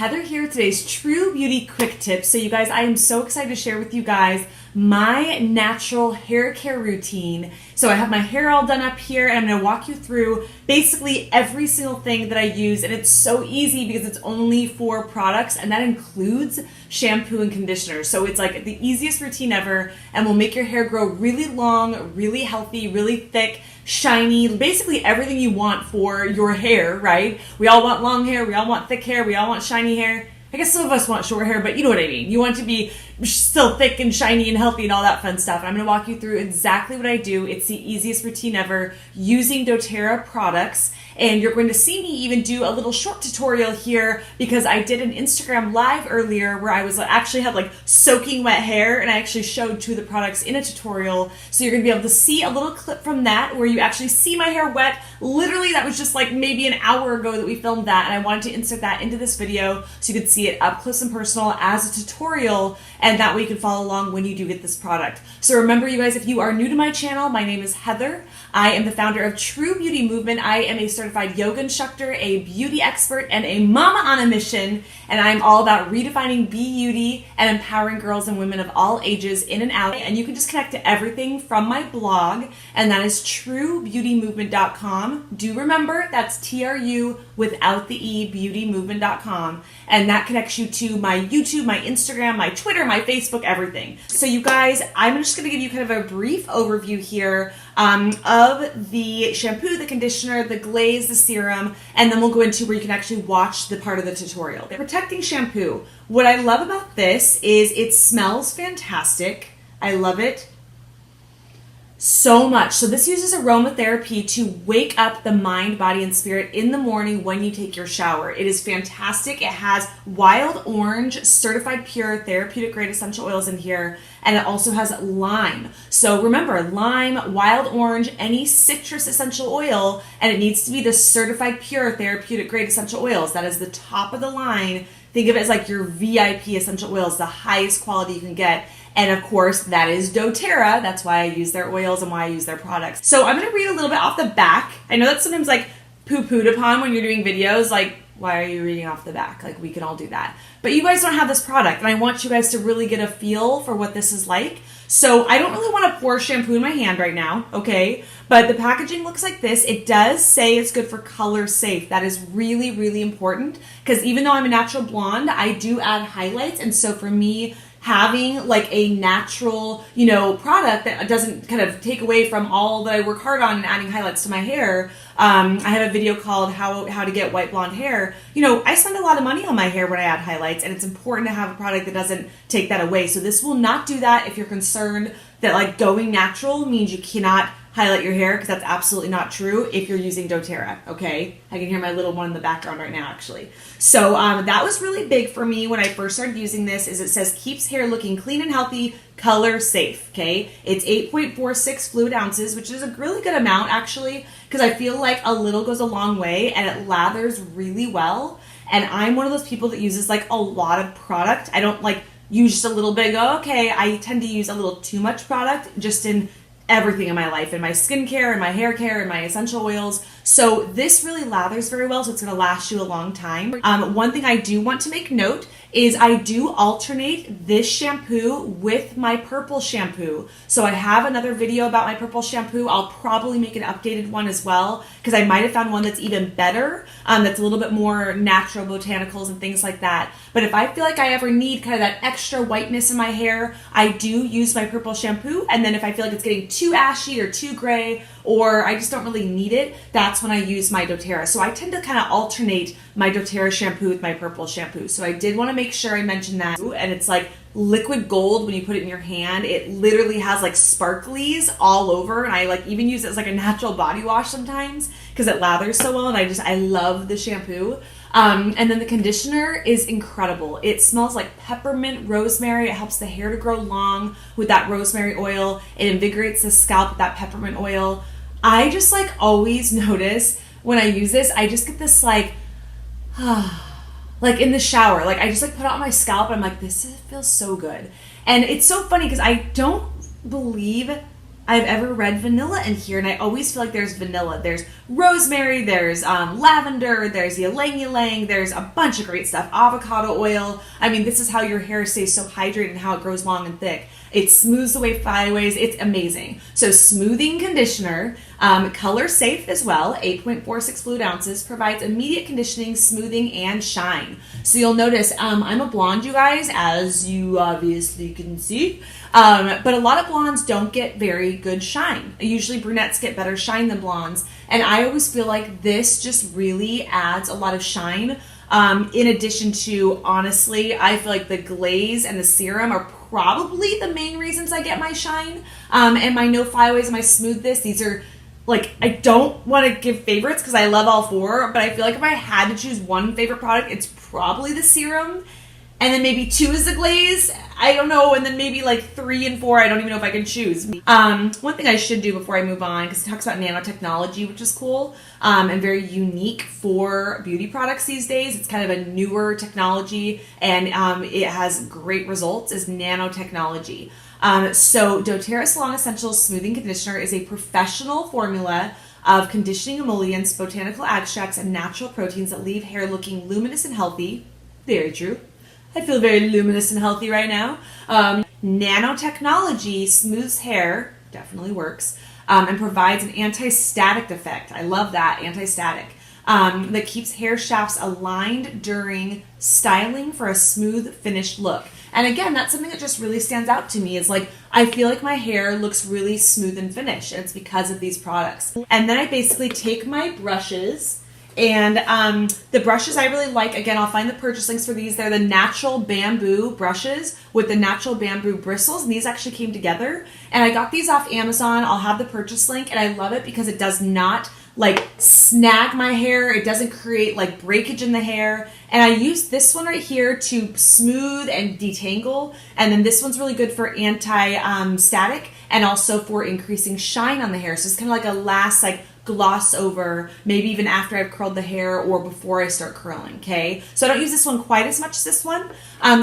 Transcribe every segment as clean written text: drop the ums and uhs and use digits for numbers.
Heather here with today's True Beauty Quick Tips. So you guys, I am so excited to share with you guys my natural hair care routine. So I have my hair all done up here and I'm going to walk you through basically every single thing that I use, and it's so easy because it's only 4 products and that includes shampoo and conditioner. So it's like the easiest routine ever and will make your hair grow really long, really healthy, really thick, shiny, basically everything you want for your hair, right? We all want long hair, we all want thick hair, we all want shiny hair. I guess some of us want short hair, but you know what I mean. You want to be still thick and shiny and healthy and all that fun stuff. And I'm going to walk you through exactly what I do. It's the easiest routine ever using doTERRA products. And you're going to see me even do a little short tutorial here because I did an Instagram live earlier where I was actually had like soaking wet hair and I actually showed 2 of the products in a tutorial. So you're going to be able to see a little clip from that where you actually see my hair wet. Literally, that was just like maybe an hour ago that we filmed that, and I wanted to insert that into this video so you could see it up close and personal as a tutorial, and that way you can follow along when you do get this product. So remember, you guys, if you are new to my channel, my name is Heather. I am the founder of True Beauty Movement. I am a certified yoga instructor, a beauty expert, and a mama on a mission, and I'm all about redefining beauty and empowering girls and women of all ages in and out. And you can just connect to everything from my blog, and that is trubeautymovement.com. Do remember, that's TRU without the E, beautymovement.com. And that connects you to my YouTube, my Instagram, my Twitter, my Facebook, everything. So you guys, I'm just going to give you kind of a brief overview here of the shampoo, the conditioner, the glaze, the serum, and then we'll go into where you can actually watch the part of the tutorial. The protecting shampoo. What I love about this is it smells fantastic. I love it so much. So this uses aromatherapy to wake up the mind, body, and spirit in the morning when you take your shower. It is fantastic. It has wild orange, certified pure, therapeutic grade essential oils in here, and it also has lime. So remember, lime, wild orange, any citrus essential oil, and it needs to be the certified pure, therapeutic grade essential oils. That is the top of the line. Think of it as like your VIP essential oils, the highest quality you can get. And of course, that is doTERRA. That's why I use their oils and why I use their products. So I'm going to read a little bit off the back. I know that's sometimes like poo-pooed upon when you're doing videos. Like, why are you reading off the back? Like, we can all do that. But you guys don't have this product, and I want you guys to really get a feel for what this is like. So I don't really want to pour shampoo in my hand right now, okay? But the packaging looks like this. It does say it's good for color safe. That is really, really important because even though I'm a natural blonde, I do add highlights. And so for me, having like a natural, product that doesn't kind of take away from all that I work hard on and adding highlights to my hair. I have a video called how to get white blonde hair. I spend a lot of money on my hair when I add highlights, and it's important to have a product that doesn't take that away. So this will not do that if you're concerned that like going natural means you cannot highlight your hair, because that's absolutely not true if you're using doTERRA, okay? I can hear my little one in the background right now, actually. So that was really big for me when I first started using this, is it says keeps hair looking clean and healthy, color safe, okay? It's 8.46 fluid ounces, which is a really good amount, actually, because I feel like a little goes a long way, and it lathers really well. And I'm one of those people that uses like a lot of product. I don't like use just a little bit and go, okay. I tend to use a little too much product just in everything in my life, in my skincare, and my hair care, and my essential oils. So this really lathers very well, so it's going to last you a long time. One thing I do want to make note is I do alternate this shampoo with my purple shampoo. So I have another video about my purple shampoo. I'll probably make an updated one as well, because I might have found one that's even better, that's a little bit more natural botanicals and things like that. But if I feel like I ever need kind of that extra whiteness in my hair, I do use my purple shampoo. And then if I feel like it's getting too ashy or too gray, or I just don't really need it, that's when I use my doTERRA. So I tend to kind of alternate my doTERRA shampoo with my purple shampoo. So I did want to make sure I mentioned that. And it's like liquid gold when you put it in your hand. It literally has like sparklies all over, and I like even use it as like a natural body wash sometimes because it lathers so well, and I love the shampoo. And then the conditioner is incredible. It smells like peppermint rosemary. It helps the hair to grow long with that rosemary oil. It invigorates the scalp with that peppermint oil. I just like always notice when I use this, I just get this like in the shower, like I just like put it on my scalp and I'm like, this feels so good. And it's so funny because I don't believe I've ever read vanilla in here, and I always feel like there's vanilla. There's rosemary, there's lavender, there's ylang ylang, there's a bunch of great stuff. Avocado oil. I mean, this is how your hair stays so hydrated and how it grows long and thick. It smooths away flyaways. It's amazing. So smoothing conditioner, color safe as well, 8.46 fluid ounces, provides immediate conditioning, smoothing, and shine. So you'll notice, I'm a blonde, you guys, as you obviously can see. But a lot of blondes don't get very good shine. Usually brunettes get better shine than blondes. And I always feel like this just really adds a lot of shine. In addition to, honestly, I feel like the Glaze and the Serum are probably the main reasons I get my shine. And my no flyaways and my smoothness. These are, like, I don't want to give favorites because I love all four, but I feel like if I had to choose one favorite product, it's probably the Serum. And then maybe 2 is the Glaze. I don't know. And then maybe like 3 and 4, I don't even know if I can choose. One thing I should do before I move on, because it talks about nanotechnology, which is cool, and very unique for beauty products these days. It's kind of a newer technology, and it has great results, is nanotechnology. So doTERRA Salon Essentials Smoothing Conditioner is a professional formula of conditioning emollients, botanical extracts, and natural proteins that leave hair looking luminous and healthy. Very true. I feel very luminous and healthy right now. Nanotechnology smooths hair, definitely works, and provides an anti-static effect. I love that, anti-static. That keeps hair shafts aligned during styling for a smooth, finished look. And again, that's something that just really stands out to me, is like, I feel like my hair looks really smooth and finished, and it's because of these products. And then I basically take my brushes, and the brushes I really like, again, I'll find the purchase links for these. They're the natural bamboo brushes with the natural bamboo bristles, and these actually came together. And I got these off Amazon. I'll have the purchase link, and I love it because it does not like snag my hair. It doesn't create like breakage in the hair. And I use this one right here to smooth and detangle. And then this one's really good for anti-static and also for increasing shine on the hair. So it's kind of like a last like gloss over, maybe even after I've curled the hair or before I start curling, okay? So I don't use this one quite as much as this one.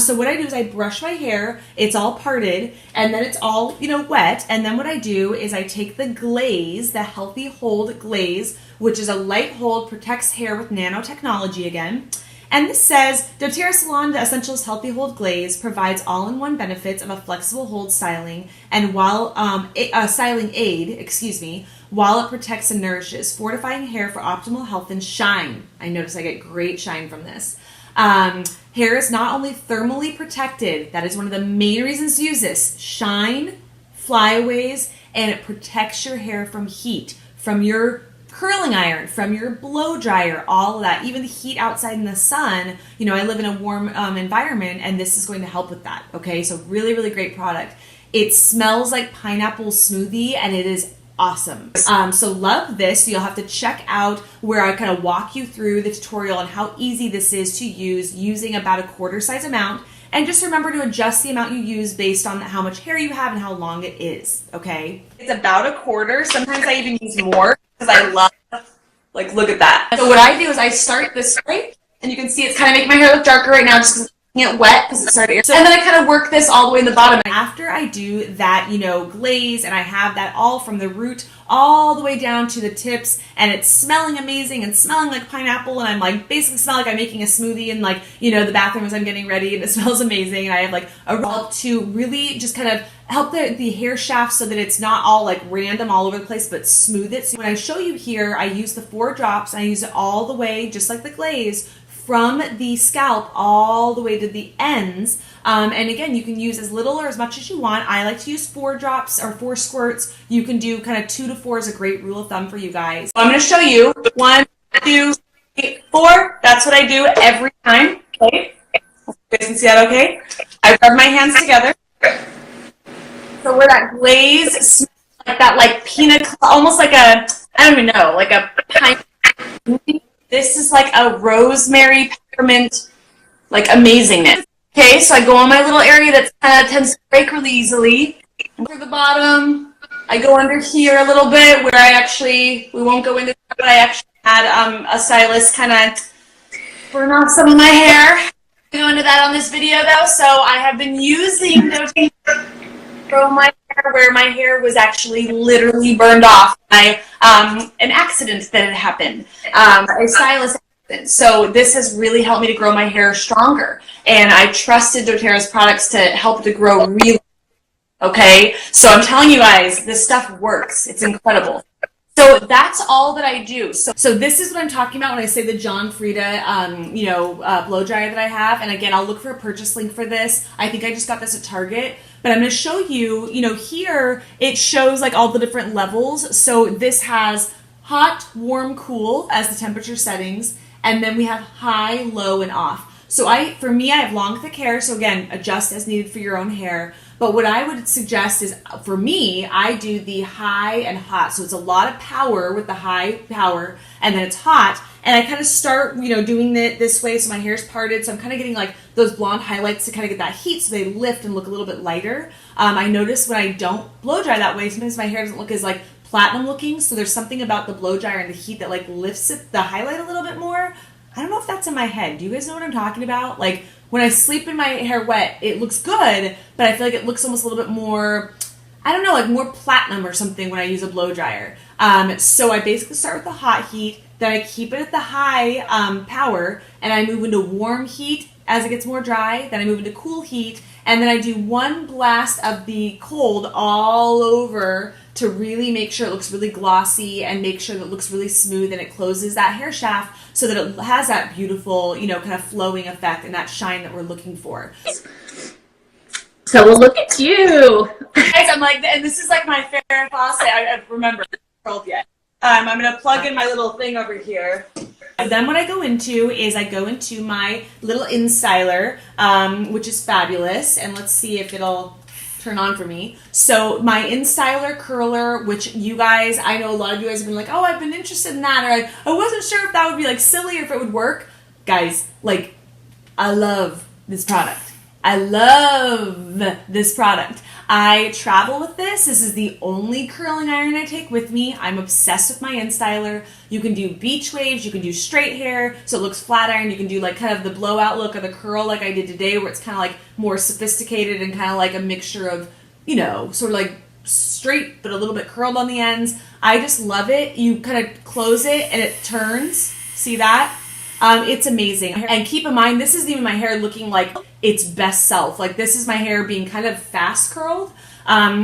So what I do is I brush my hair, it's all parted, and then it's all, wet. And then what I do is I take the Glaze, the Healthy Hold Glaze, which is a light hold, protects hair with nanotechnology again. And this says, doTERRA Salon Essentials Healthy Hold Glaze provides all-in-one benefits of a flexible hold styling and styling aid, while it protects and nourishes, fortifying hair for optimal health and shine. I notice I get great shine from this. Hair is not only thermally protected, that is one of the main reasons to use this, shine, flyaways, and it protects your hair from heat, from your curling iron, from your blow dryer, all of that, even the heat outside in the sun. I live in a warm environment, and this is going to help with that, okay? So really, really great product. It smells like pineapple smoothie, and it is awesome. So love this. You'll have to check out where I kind of walk you through the tutorial on how easy this is to use using about a quarter size amount. And just remember to adjust the amount you use based on how much hair you have and how long it is, okay? It's about a quarter. Sometimes I even use more because I love, like, look at that. So what I do is I start this way, and you can see it's kind of making my hair look darker right now just because it wet because it started. So, and then I kind of work this all the way in the bottom. After I do that, glaze, and I have that all from the root all the way down to the tips, and it's smelling amazing and smelling like pineapple, and I'm like basically smell like I'm making a smoothie in like, the bathroom as I'm getting ready, and it smells amazing, and I have like a roll to really just kind of help the hair shaft so that it's not all like random all over the place, but smooth it. So when I show you here, I use the 4 drops, and I use it all the way, just like the Glaze, from the scalp all the way to the ends. And again, you can use as little or as much as you want. I like to use 4 drops or 4 squirts. You can do kind of 2 to 4 is a great rule of thumb for you guys. So I'm going to show you 1, 2, 3, 4. That's what I do every time. Okay. You guys can see that okay? I rub my hands together. So where that Glaze smells like that, like peanut, almost like a, I don't even know, like a pine. This is like a rosemary peppermint, like amazingness. Okay, so I go on my little area that kind of tends to break really easily. For the bottom, I go under here a little bit where we won't go into that, but I actually had a stylist kind of burn off some of my hair. I'll go into that on this video though, so I have been using those from my hair where my hair was actually literally burned off by an accident that had happened, a stylist accident. So this has really helped me to grow my hair stronger. And I trusted doTERRA's products to help to grow really, okay? So I'm telling you guys, this stuff works. It's incredible. So that's all that I do. So this is what I'm talking about when I say the John Frieda, blow dryer that I have. And again, I'll look for a purchase link for this. I think I just got this at Target. But I'm going to show you, here it shows like all the different levels. So this has hot, warm, cool as the temperature settings. And then we have high, low, and off. So for me, I have long, thick hair. So again, adjust as needed for your own hair. But what I would suggest is, for me, I do the high and hot. So it's a lot of power with the high power, and then it's hot. And I kind of start, doing it this way so my hair's parted. So I'm kind of getting like those blonde highlights to kind of get that heat so they lift and look a little bit lighter. I notice when I don't blow dry that way, sometimes my hair doesn't look as like platinum looking. So there's something about the blow dryer and the heat that like lifts it, the highlight a little bit more. I don't know if that's in my head. Do you guys know what I'm talking about? Like when I sleep in my hair wet, it looks good, but I feel like it looks almost a little bit more, I don't know, like more platinum or something when I use a blow dryer. So I basically start with the hot heat, then I keep it at the high power, and I move into warm heat as it gets more dry, then I move into cool heat, and then I do one blast of the cold all over to really make sure it looks really glossy and make sure that it looks really smooth and it closes that hair shaft so that it has that beautiful, kind of flowing effect and that shine that we're looking for. So well, look at you. Guys, I'm like, and this is like my fair faucet. I remember it's not yet. I'm going to plug in my little thing over here. And then what I go into is I go into my little InStyler, which is fabulous. And let's see if it'll turn on for me. So my InStyler curler, which you guys, I know a lot of you guys have been like, oh, I've been interested in that. Or I wasn't sure if that would be like silly or if it would work. Guys, like, I love this product. I love this product. I travel with this. This is the only curling iron I take with me. I'm obsessed with my InStyler. You can do beach waves. You can do straight hair so it looks flat iron. You can do like kind of the blowout look or the curl like I did today where it's kind of like more sophisticated and kind of like a mixture of, sort of like straight but a little bit curled on the ends. I just love it. You kind of close it and it turns. See that? It's amazing. And keep in mind, this isn't even my hair looking like its best self. Like this is my hair being kind of fast curled.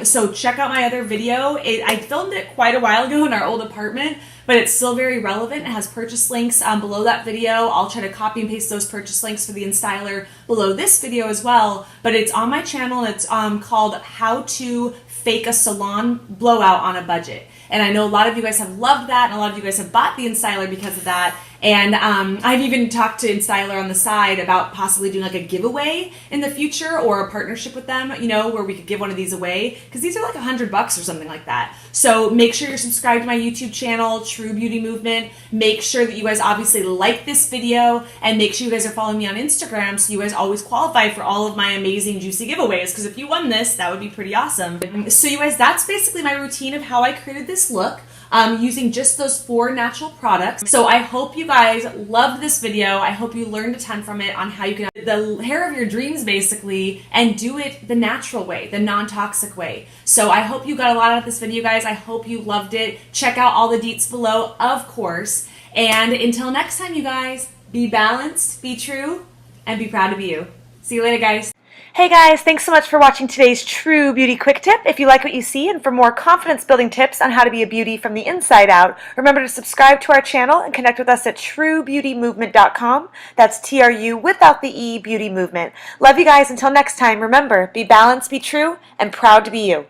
So check out my other video. I filmed it quite a while ago in our old apartment, but it's still very relevant. It has purchase links below that video. I'll try to copy and paste those purchase links for the InStyler below this video as well. But it's on my channel and it's called How to Fake a Salon Blowout on a Budget. And I know a lot of you guys have loved that, and a lot of you guys have bought the InStyler because of that. And I've even talked to InStyler on the side about possibly doing like a giveaway in the future or a partnership with them, where we could give one of these away because these are like $100 or something like that. So make sure you're subscribed to my YouTube channel, True Beauty Movement. Make sure that you guys obviously like this video and make sure you guys are following me on Instagram so you guys always qualify for all of my amazing juicy giveaways because if you won this, that would be pretty awesome. So you guys, that's basically my routine of how I created this look. Using just those 4 natural products. So I hope you guys loved this video. I hope you learned a ton from it on how you can have the hair of your dreams basically and do it the natural way, the non-toxic way. So I hope you got a lot out of this video, guys. I hope you loved it. Check out all the deets below, of course. And until next time, you guys, be balanced, be true, and be proud to be you. See you later, guys. Hey guys, thanks so much for watching today's True Beauty Quick Tip. If you like what you see and for more confidence building tips on how to be a beauty from the inside out, remember to subscribe to our channel and connect with us at truebeautymovement.com. That's TRU without the E, Beauty Movement. Love you guys. Until next time, remember, be balanced, be true, and proud to be you.